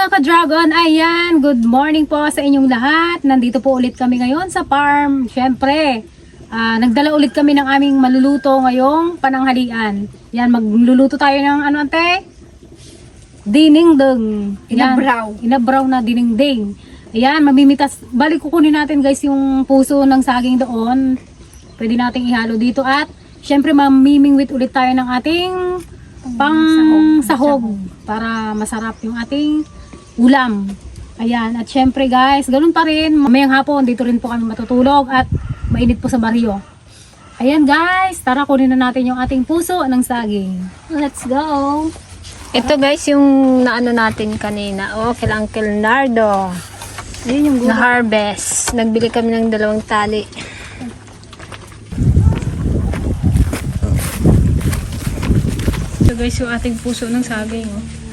mga ka-dragon, ayan, good morning po sa inyong lahat. Nandito po ulit kami ngayon sa farm. Siyempre, nagdala ulit kami ng aming maluluto ngayong pananghalian. Yan, magluluto tayo ng ano ante? Dinengdeng. Inabraw na dinengdeng. Ayan, mamimitas. Balik kukunin natin guys yung puso ng saging doon. Pwede nating ihalo dito at siyempre mamimingwit ulit tayo ng ating sahog para masarap yung ating ulam. Ayan, at syempre guys, ganun pa rin, mamayang hapon dito rin po kami matutulog at mainit po sa baryo. Ayan guys, tara kunin na natin yung ating puso ng saging. Let's go! Ito guys yung naano natin kanina. Oh, kila Uncle Nardo. Ayun yung Na harvest. Nagbili kami ng 2 tali. Ito guys yung ating puso ng saging. Oh.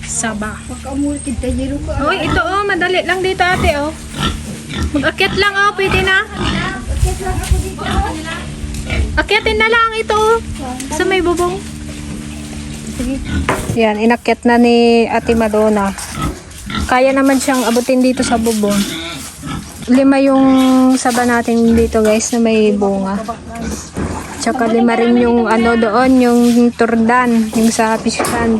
Saba. Oh, ito oh, madali lang dito ate oh. Mag-akyat lang oh, pwede na. Akyatin na lang ito oh. Sa may bubong. Sige. Yan, inakyat na ni Ate Madonna. Kaya naman siyang abutin dito sa bubong. 5 yung saba natin dito guys na may bunga. Tsaka 5 rin yung ano doon, yung turdan, yung sa fish pond.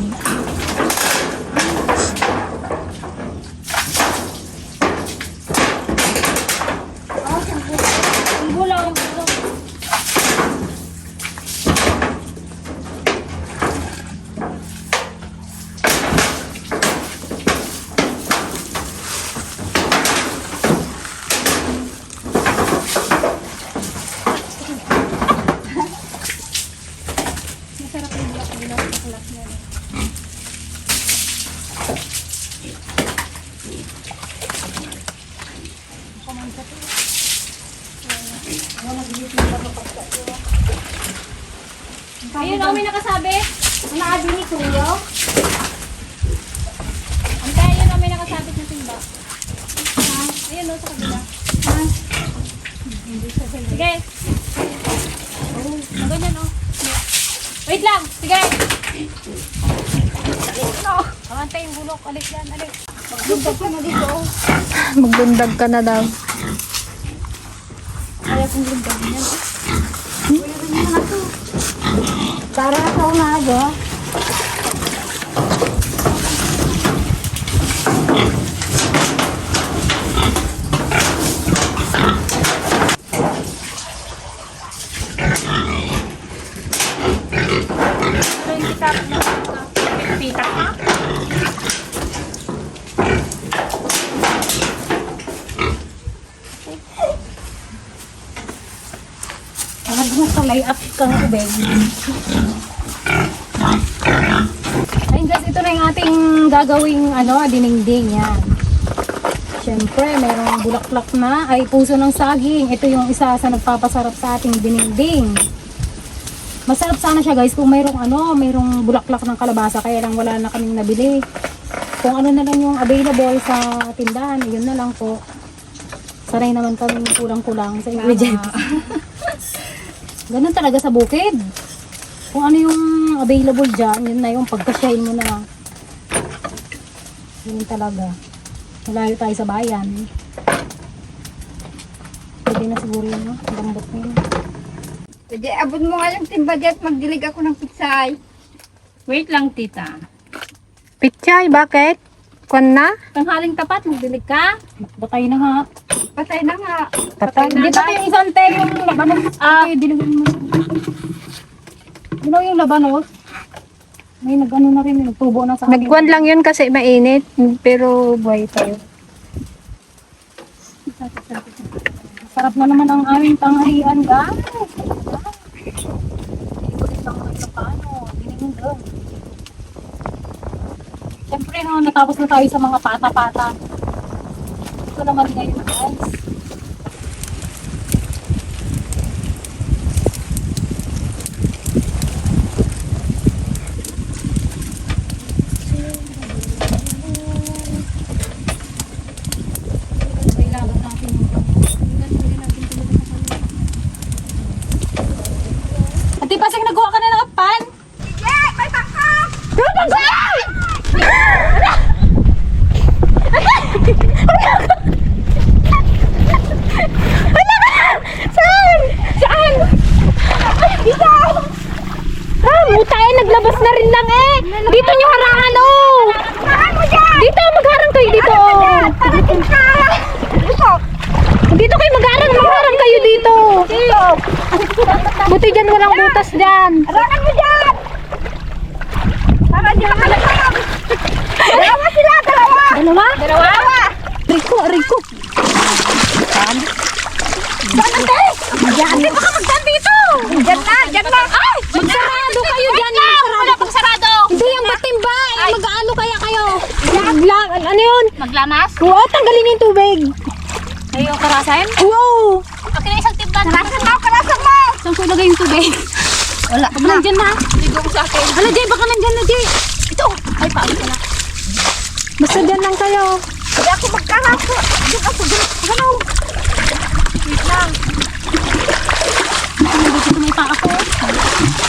Ayun oh, may nakasabi. Nakaadi ni Kuya. Ante, ayun oh, may nakasabit na timba. Ayun oh, sa kabila. Sige. Oh, ganyan oh. Wait lang, sige. Ante yung bulok, alis yan, alis. Magbundag ka na dito. Magbundag ka na daw. Kaya kong bundag yan. Para sa umaga. Lay up kang ubeg. Ayun guys, ito na yung ating gagawing dinengdeng yan. Siyempre, mayroong bulaklak na ay puso ng saging. Ito yung isa sa nagpapasarap sa ating dinengdeng. Masarap sana siya guys kung mayroong bulaklak ng kalabasa, kaya lang wala na kaming nabili. Kung ano na lang yung available sa tindahan, yun na lang po. Sanay naman kami kulang-kulang sa ingredients. Ganun talaga sa bukid. Kung ano yung available dyan, yun na yung pagkasyahin mo na. Yun talaga. Malayo tayo sa bayan. Pwede na siguro yun, no? Lambot na yun. Pwede, abot mo nga yung timba dyan, magdilig ako ng pitsay. Wait lang, tita. Pichay, bakit? Kwan na? Tanghaling tapat, magdilig ka. Batay na nga. Patay na nga. Patay na. Dito yung isang te, yung labanos. Okay, diligan mo. Ano yung labanos? May nag-ano na rin, nagtubo na sa akin. Nagkwan lang yun kasi mainit. Pero buhay tayo. Sarap na naman ang aming tanghalian, guys. Ikulit lang kayo sa paano. Dinengdeng. Siyempre, no, natapos na tayo sa mga pata-pata. Ito naman ngayon, guys. Kailangan natin yung Ate Pasing, nagkuha ka na ng pan? Yeah, may pakak! Buti dyan walang butas dyan. Harangan mo dyan! Para di makalagay. Dalawa sila, dalawa! Dalawa? Dalawa! Rico, Rico. Saan ate? Diyan! Ate, baka magdan dito! Diyan na! Diyan na! Ay! Magsarado kayo dyan. Wala pang sarado! Hindi yung batimba. Mag-ano kaya kayo? Ano yun? Maglamas? Oo, tanggalin yung tubig. Ay, yung karasan? Wow. Okay na isang timba. Karasan mo! Karasan mo! Saan ko ilagay yung tubig? Wala Baka nandyan na. Ligo mo sa akin. Hala, Jay, baka nandyan na, Jay. Ito! Ay, paano ka na? Basta dyan lang kayo. Hindi ako magkaraso. Diyan ako. Gano'n. Wait lang. Dito may pa ako.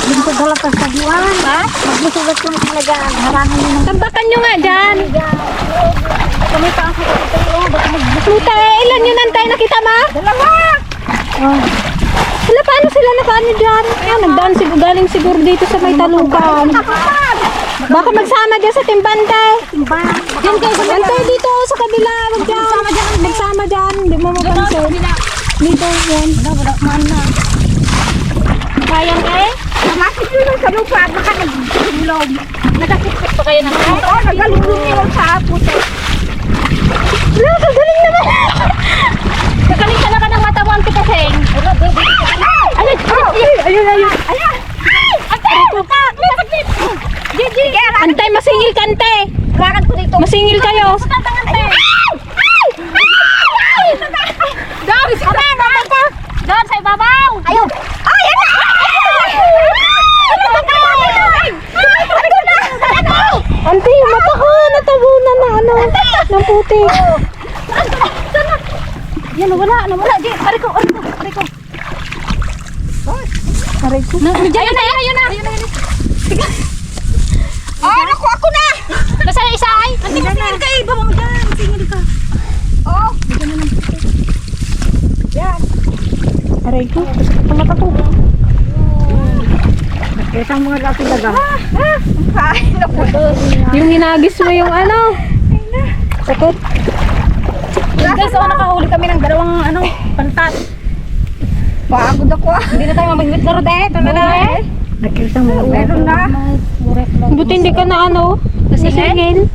Lingkod halat sa sabuan. Ha? Magmusulat ko na talaga. Harangan mo ng Tampakan nyo nga dyan. Kamay pa ako. Luta eh. Ilan yun antay nakita ma? Dalawa! Oh. Wala, paano sila nakaano dyan? Ayan, nagdaan siguro, galing siguro dito sa may talukan. Baka magsama dyan sa timbante. Diyan kayo sa bantay dito sa kabila. Wag dyan. Magsama dyan. Hindi mo mapansin. Dito yan. Wala, man na. Kayang kayo? Masin yun sa lupa. Baka nagsulog. Nagkakipit pa kayo ng Oo, nagalulong yun sa puto. Wala, kagaling naman. Kagaling talaga ng matawan kita, Seng. Ayun. Ayan! Ate! Ate! Gigi! Antay, masingil ka, antay. Harangan ko dito. Masingil kayo. Dari, si Doon, sa ibabaw. Ayun! Ay! Antay, yung mata ko. Natabunan na ano. Ng puti. Yan, wala. Jay, aray ko. Aray ko. Ayun na. Oh, naku, ako na! Nasa na isa ay? Hindi mo singil ka, iba mo dyan. Singil ka. Oh! Yan. Aray ko. Mata ko. Isang mga laki daga. Ay, naku. Yung hinagis mo yung ano. Sakot. Guys, nakahuli kami ng dalawang pantat. Pagod ako ah. Hindi na tayo mamingwit laro de. Ito na lang eh. Nakita mo. Meron na. Buti hindi ka na ano. Nasingil.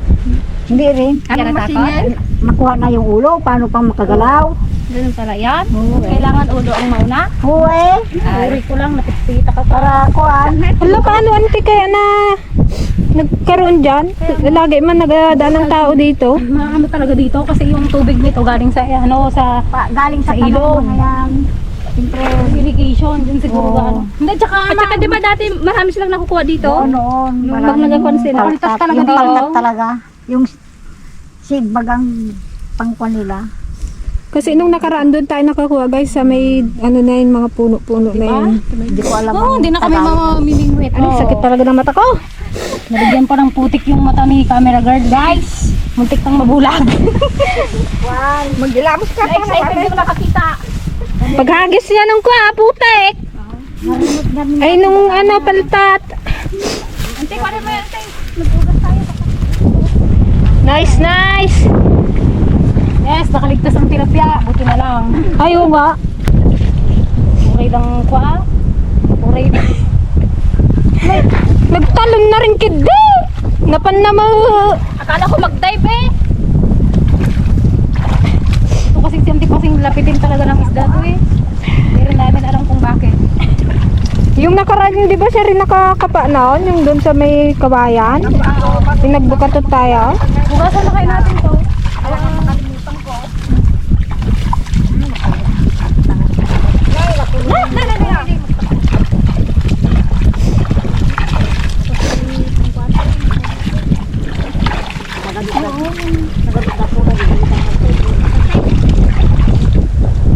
Hindi rin. Ano masingil? Makuha na yung ulo. Paano pang makagalaw? Ganun pala yan. Kailangan ulo ang mauna. Huwe. Uri ko lang, napipita ka Para kuhan. Wala, paano ante kaya na nagkaroon dyan? Lagi man nagdaan ng tao dito. Maano talaga dito kasi yung tubig nito galing sa Galing sa Sa ilog. mga yan. Siyempre. irrigation din siguro Oo. gaano. Hindi, tsaka At saka di ba dati marami silang nakukuha dito? Noon. Yung pag nagkakon sila. Paltas talaga yung dito. paltat talaga. Yung seedbag ang pangkuhan nila. Kasi nung nakaraan doon tayo nakakuha guys sa may ano na yun, mga puno-puno na yun. Hindi ko alam. Oo, ang hindi na kami Tagalog. mamimingwit. Ano, sakit talaga ng mata ko. Nalagyan pa ng putik yung mata ni camera guard, guys. Muntik pang mabulag. Wow. Magilamos ka pa. Na-excited yung nakakita. Paghagis niya nung kuha, putek. Ay nung ano, paltat. Ante, paano mo yan, ante? Nagpugas tayo. Nice, nice. Yes, nakaligtas ang tilapia. Buti na lang. Ayaw nga. Uray lang kwa. Uray lang. Nagtalon na rin kid. Napan na mo. Akala ko mag-dive eh. Ito kasi kasing lapitin talaga ng isda to eh. Hindi rin namin alam kung bakit. Yung nakaraan yung di ba siya rin nakakapa noon? Yung doon sa may kabayan? Yung nagbukatot tayo? Bukasan na kayo natin to.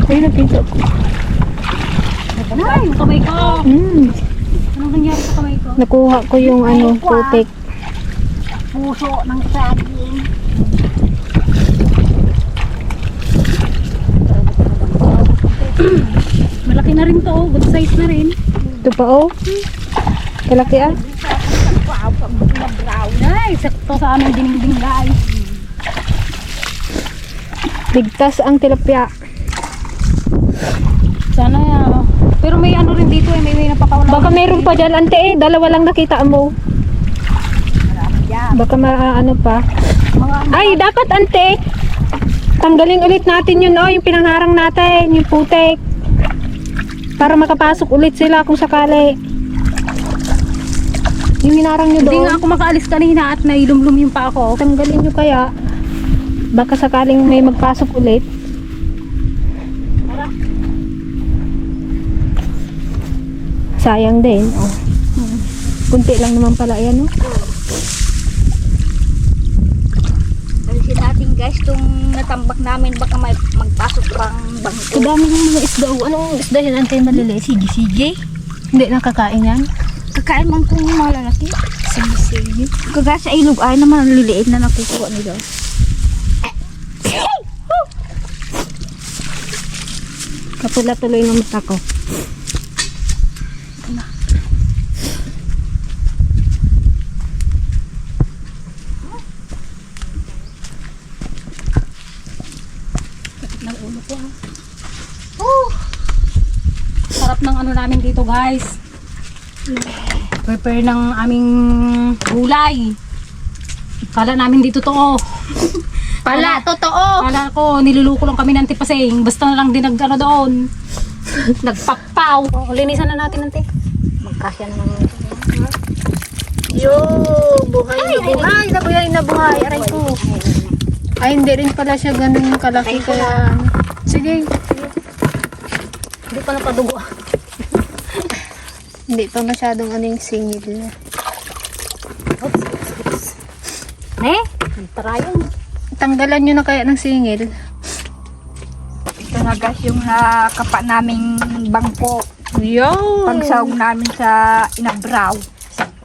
Ayun na pinto. Ay, yung kamay ko. Anong nangyari sa kamay ko? Nakuha ko yung ano, putik. Puso ng saging. Malaki na rin to, oh. Good size na rin. Ito pa oh. Kalaki ah. Ay, sakto sa aming dingding guys. Ligtas ang tilapia. Sana, Pero may ano rin dito eh, may napakauna. Baka meron pa dyan, ante eh. Dalawa lang nakita mo. Baka ano pa. Ay, dapat ante. Tanggalin ulit natin yun, yung pinangharang natin, yung putek. Para makapasok ulit sila kung sakali. Yung hinarang nyo Hindi doon. nga ako makaalis kanina at nailumlum yung pa ako. Tanggalin nyo kaya. Baka sakaling may magpasok ulit. Sayang din. Oh. Kunti lang naman pala yan. Oh. Alisin natin guys, itong natambak namin, baka may magpasok pang bangko. Kadami ng mga isda. Oh. Anong isda yan? Antay maliliit. Sige. Hindi nakakain yan. Kakain man kung mga lalaki. Sige. Kagaya sa ilog ay naman liliit na nakukuha nila. Kapula tuloy ng mata ko. Sarap ng ano namin dito guys. Prepare ng aming gulay. Kala namin dito to. Pala, totoo! Kala ko niluluko lang kami ng tipasing. Basta na lang din nag-ano doon. Nagpapaw. Linisan na natin nante. Magkasya naman. Yo, buhay na buhay. Aray ko. Ay, hindi rin pala siya ganun kalaki kaya. Sige. Hindi pa napadugo. Hindi pa masyadong anong singil. Ne? Tarayon. Tanggalan nyo na kaya ng singil. Ito na guys yung nakapa naming bangko. Yo! Pagsawag namin sa inabraw.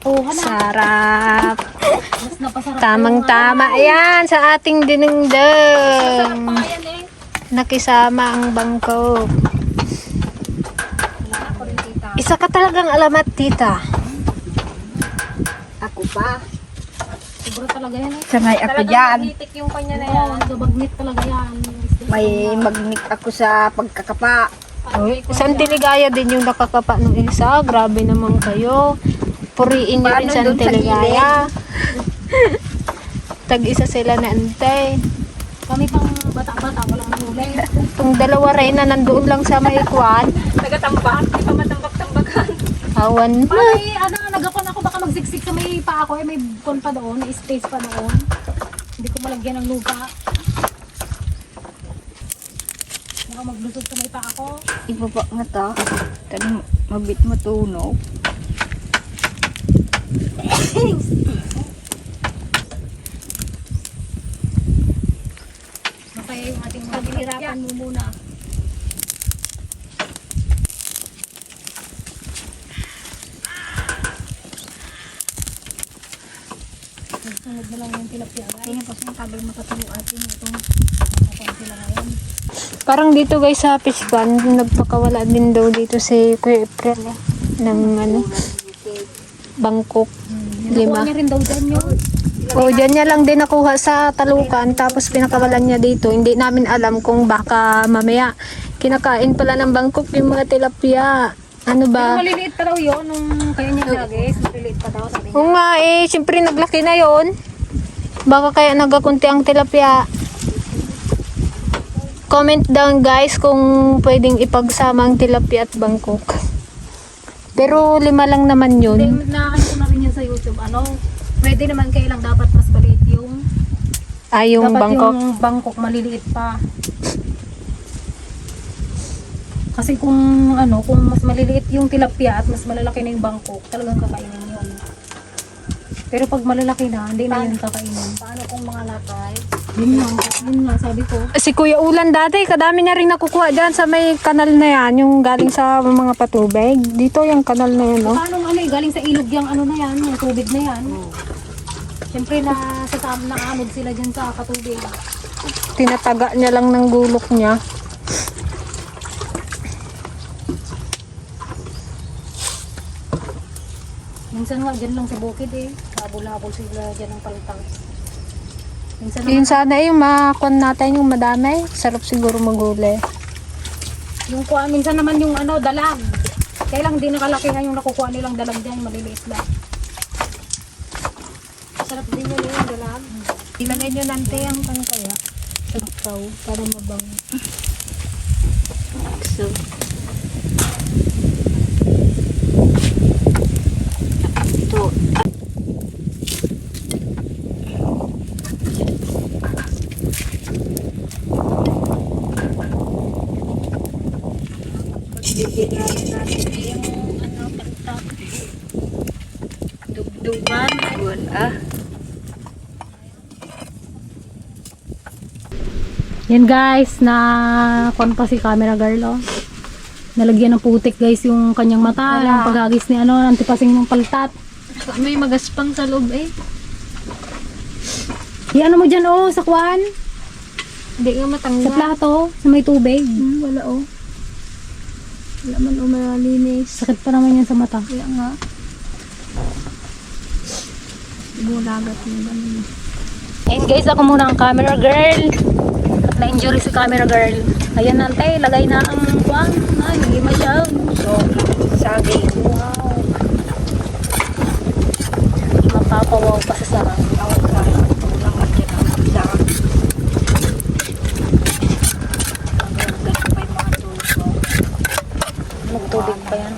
Oh, hana. Sarap. Mas napasarap. Tamang-tama yan sa ating dinengdeng. Ayan eh. Nakisama ang bangko. Isa ka talagang alamat, tita. Ako pa. Siguro talaga yan eh. Sangay ako dyan. Magnitik yung kanya na yan. Nagabagnit talaga yan. May magnik ako sa pagkakapa. Santiligaya din yung nakakapa ng isa. Grabe naman kayo. Puriin nyo rin Paano dun sa Santiligaya. Tag-isa sila na antay. Kami pang bata-bata, walang huli. Itong dalawa rin na nandoon lang sa may kwan. Nagatambak, di pa matambak-tambakan. Awan na. Ay, ano, nagakon ako baka magsiksik sa may pa ako, may kon pa doon, may space pa doon. Hindi ko malagyan ng lupa. Baka maglusot sa may pa ako. Ibaba nga ta. Tadi mabit mo tunog. Masaya yung ating mga hirapan mo muna. Sunod na lang yung tilapia. Kaya pa sa kabel makatulog atin itong Kapag sila ngayon. Parang dito guys sa fish pond, nagpakawala din daw dito si Kuya April ng Bangkok. Nakuha niya rin daw dyan yun. O, dyan niya lang din nakuha sa talukan, tapos pinakawalan niya dito. Hindi namin alam kung baka mamaya kinakain pala ng Bangkok yung mga tilapia. Ano Pero ba? maliliit pa daw yun nung kaya niya nagis. Maliliit pa daw sabi niya. Oo nga eh, siyempre naglaki na yon. Baka kaya nagakunti ang tilapia. Comment down guys kung pwedeng ipagsama ang tilapia at Bangkok. Pero 5 lang naman Hindi, yun. nakakano ko na rin yan sa YouTube. Ano, pwede naman kayo lang dapat mas maliit yung Ay, yung dapat Bangkok. yung Bangkok maliliit pa. Kasi kung ano, kung mas maliliit yung tilapia at mas malalaki na yung Bangkok, talagang kakainin yun. Pero pag malalaki na, hindi na yun kakainin. Paano kung mga lakay? Yun nga, sabi ko. Si Kuya Ulan dati, kadami niya rin nakukuha dyan sa may kanal na yan, yung galing sa mga patubig. Dito yung kanal na yan, no? Paano ano eh, galing sa ilog yung ano na yan, yung tubig na yan. Siyempre na sa nakaanod sila dyan sa katubig. Tinataga niya lang ng gulok niya. Minsan nga dyan lang sa bukid eh. Habol-habol sila dyan ng palutang. Minsan Yun sana yung makakon natin yung madami. Sarap siguro maguli. yung kuha, minsan naman yung ano, dalag. Kaya lang hindi nakalakihan yung nakukuha nilang dalag dyan, yung maliliit lang. Sarap din yun yung dalag. Ilagay nyo nante ang kaya. Sabaw para mabango. So, ito. Bibigyan natin yung pantak. Dugdugan. Wala. Yan guys, na kon pa si camera girl, oh. Nalagyan ng putik guys yung kanyang mata, yung paghagis ni antipasing ng paltat. May magaspang sa loob eh. Ano mo dyan, oh, sa kwan, Hindi nga sa matanggal. plato, sa may tubig. Wala oh. Wala man o malinis. Sakit pa naman yan sa mata. Kaya nga. Bulagat mo ganun. Ayun guys, ako muna ang camera girl. At na-injury si camera girl. Ayan nante, lagay na ang kwan. Ay, hindi masyad. So, saging. Wow. Mapapawaw pa sa sarang. Nagtubig pa yan.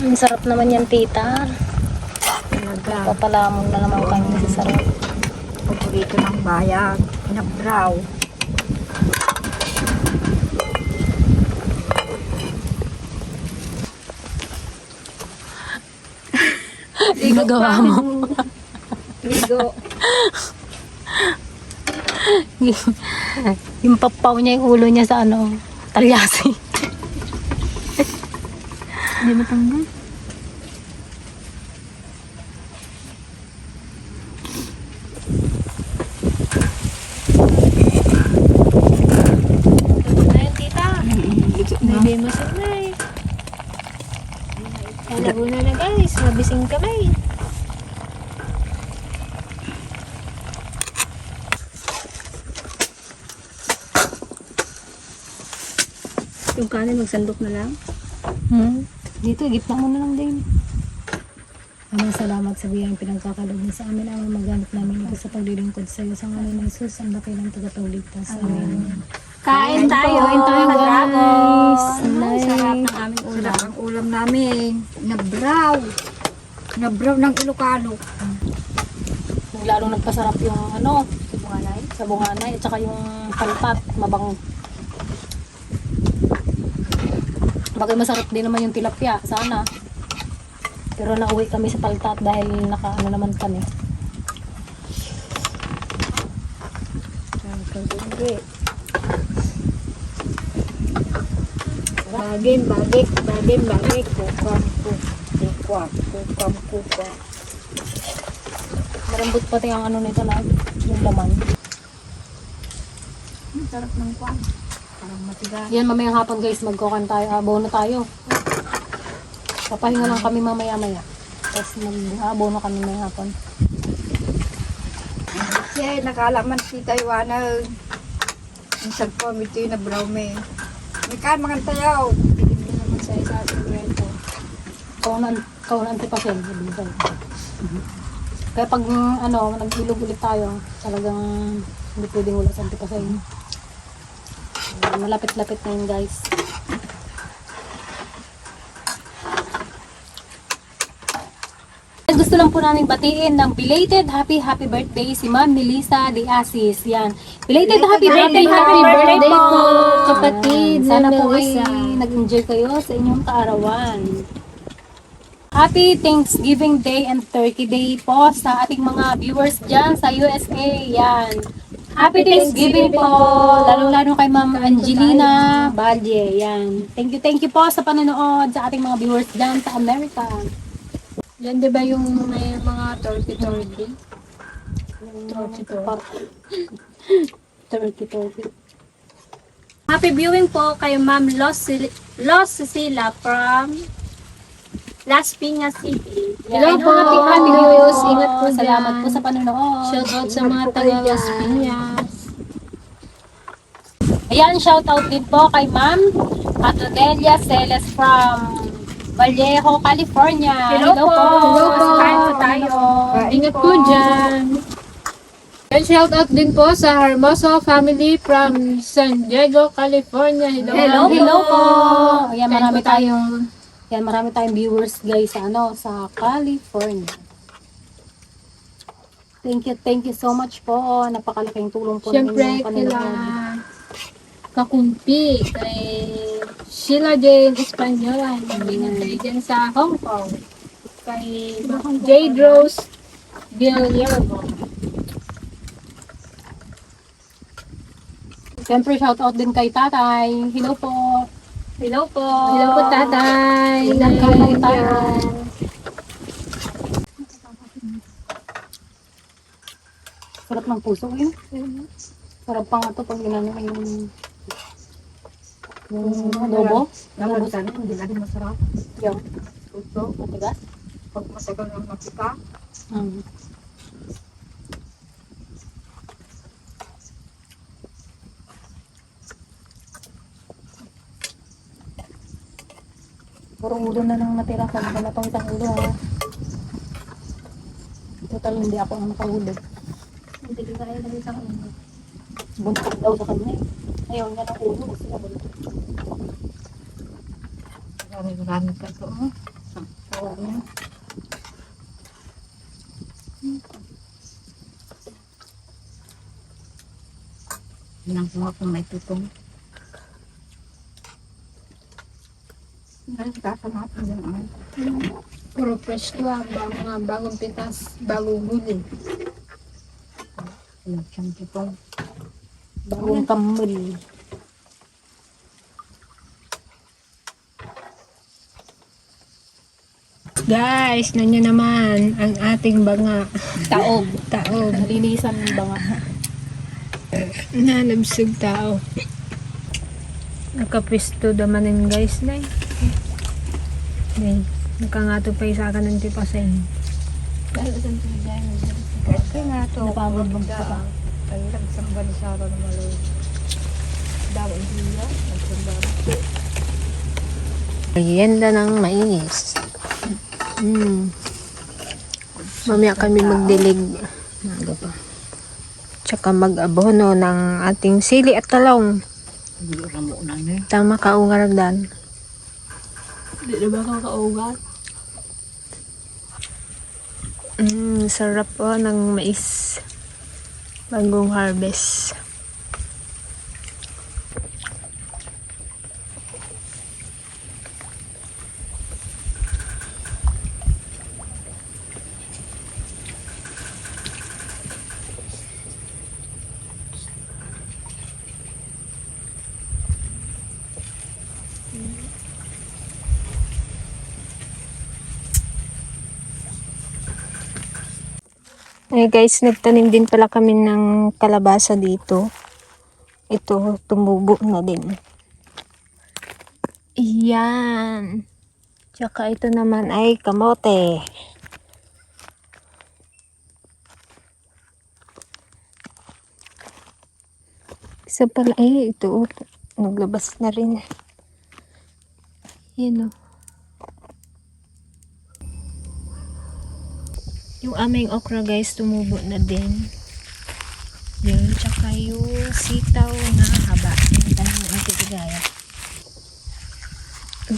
Ang sarap naman yan, tita. Papalamon na naman kami sa sarap. Paborito ng bayan. Nabraw. Ginagawa mo. Ligo. Yung papaw niya, yung ulo niya sa talyasi. Hindi matanggal. Ayun, tita. Hindi masok na eh. Labo na guys. Mabising kamay. Yung kanin magsandok na lang. Dito, gitna mo na lang din. Amang salamat sa biyayang pinagkakalog mo sa amin. Amang maganap namin ito sa paglilingkod sa iyo. Sa ngalan ng Jesus, ang laki ng tagapagligtas. Amen. Kain tayo. Kain tayo, guys. Nice. Sarap ng aming ulam. Sarap ang ulam namin. Nabraw. Nabraw ng Ilocano. Lalong nagpasarap yung sa bunganay. At saka yung palpat, mabango. Bagay masarap din naman yung tilapia, sana. Pero nauwi kami sa paltat dahil naman kami. Bagin. Kukam. Marambot pati ang nito na, yung laman. Sarap ng kwan. Parang matigas. Yan, mamayang hapon guys, magkukan tayo, abono tayo. Papahinga lang kami mamaya-maya. Tapos mag-abono kami may hapon. Siya, nakalaman si Taiwanan. Ang cellphone ito yung nabraw me. May kan mga tayaw. Hindi naman sa isa sa kwento. Kaunan antipasyon. Kaya pag nag-ilog ulit tayo, talagang hindi pwedeng wala sa antipasyon. Malapit-lapit na yun guys. Gusto lang po namin batiin ng belated happy birthday si Ma'am Melissa De Asis. Yan. Belated happy birthday po kapatid. Sana po ay nag-enjoy kayo sa inyong kaarawan. Happy Thanksgiving Day and Turkey Day po sa ating mga viewers dyan sa USA. Yan. Happy Thanksgiving po. Lalo-lalo kay Ma'am Angelina Balje. Yan. Thank you po sa panonood sa ating mga viewers dyan sa America. Yan di ba yung may mga turkey? Turkey. Happy viewing po kay Ma'am Los Cecilia from Las Piñas City. Hello po. Happy viewers. Ingat po Salamat dyan. po sa panonood. Shout out sa mga taga Las Piñas. Ayan, shout out din po kay Ma'am Atonelia Celes from Vallejo, California. Hello po. Hello po. Kain po tayo. Ingat po dyan. And shout out din po sa Hermoso family from San Diego, California. Hello po. Ayan, marami Kain po tayo. marami tayong viewers guys sa sa California. Thank you so much po. Napakalaking tulong po ng Siyempre, inyong kila panonood. kakumpi, kay Sheila Jane Espanyola, ingat kayo dyan sa Hong Kong, kay Jade Rose Villarbo. Siyempre, shout out din kay tatay. Hello po. Hello po. Hello po, tatay. Ingat ka lang tayo. Sarap ng puso yun. Sarap pa nga ito pag ginano yung adobo. Nakagutan, hindi na rin masarap. Yung Puso, matigas. pag matagal ng matika. Mm. Puro ulo na lang natira pag wala pang isang ulo ha. Total hindi ako ang nakahulog. Hindi ko kaya lang isang ulo. Buntot daw sa kanya eh. Ayaw nga ng ulo kasi nabuntot. Marami ka ito. Oo nga. Yan po kung may tutong. Ngayon, kasamapin yung ay. Puro fresh to mga bagong pitas, bagong huli. Yan siyang tutong. Bagong kamil. Guys, nanyo naman ang ating banga. Taog. Taog. Nalinisan ng banga. Nanabsog tao. Nakapisto damanin guys na nakangato pa isa ka ng tipasin. Kasi nga ito. Napagod bang pa? Ay, nagsamba ni Sarah na malo. Dawang hiya. Nagsamba. Merienda ng mais. Mamaya kami magdilig. Naga pa. Tsaka mag-abono ng ating sili at talong. Hindi ramo na niya. Tama ka ungaragdan. Hindi na ba kang kaugat? Sarap po ng mais. Bagong harvest. Eh guys, nagtanim din pala kami ng kalabasa dito. Ito, tumubo na din. Iyan. Tsaka ito naman ay kamote. Isa pala, ito. Naglabas na rin. Yan o. Yung aming okra guys, tumubo na din. Yun, tsaka yung sitaw na haba. Yung tanong ng titigaya.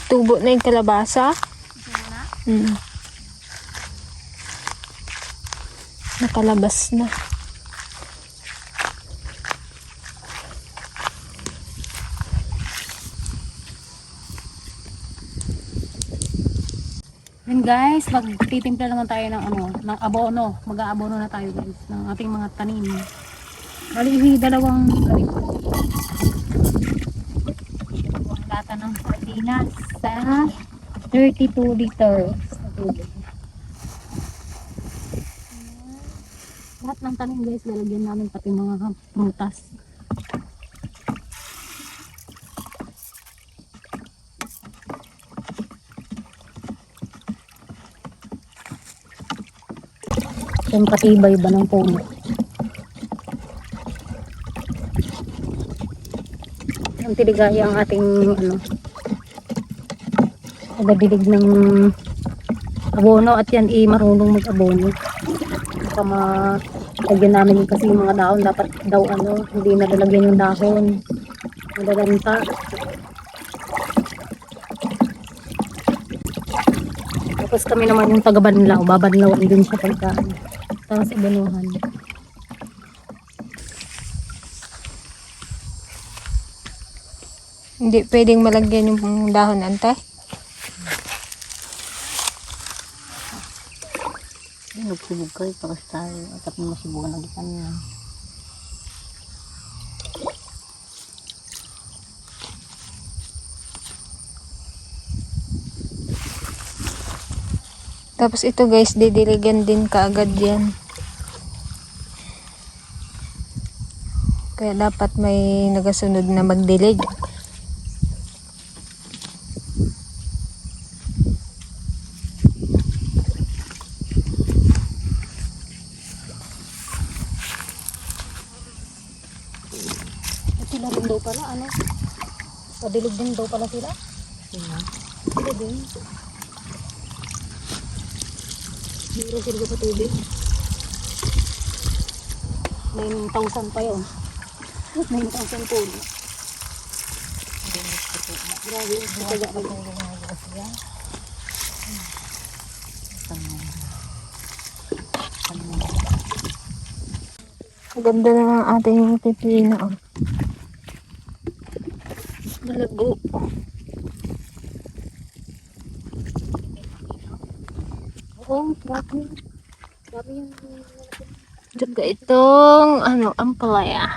Tubo na yung kalabasa. Nakalabas na. Then guys, magtitimpla naman tayo ng ng abono. Mag-aabono na tayo guys ng ating mga tanim. Bali, dalawang lata ng sardinas sa 32 liters na tubig. Lahat ng tanim guys, lalagyan namin pati mga prutas. Yung patibay ba ng puno. Ang tiligaya ang ating tagadilig ng abono at yan marunong mag-abono. Baka lagyan namin kasi yung mga dahon dapat daw hindi nalalagyan yung dahon, nalalanta. Tapos kami naman yung taga-banlaw, babanlawan din siya pagka tapos abanuhan. Hindi pwedeng malagyan yung dahon, ante. Nagsibog kayo pakas tayo at ako masibugan ng ikan yan. Tapos ito guys, didiligan din kaagad yan. Kaya dapat may nagasunod na magdilig. Sila rin daw pala, padilig din daw pala sila. Sila din. Meron sila sa tubig. 9,000 pa yun. 9,000 po. Grabe yung sitaga pa yung gumagawa siya. Maganda na ang ating pipino. Malago. Oo, grabe. Grabe yung Tsaka itong ampalaya.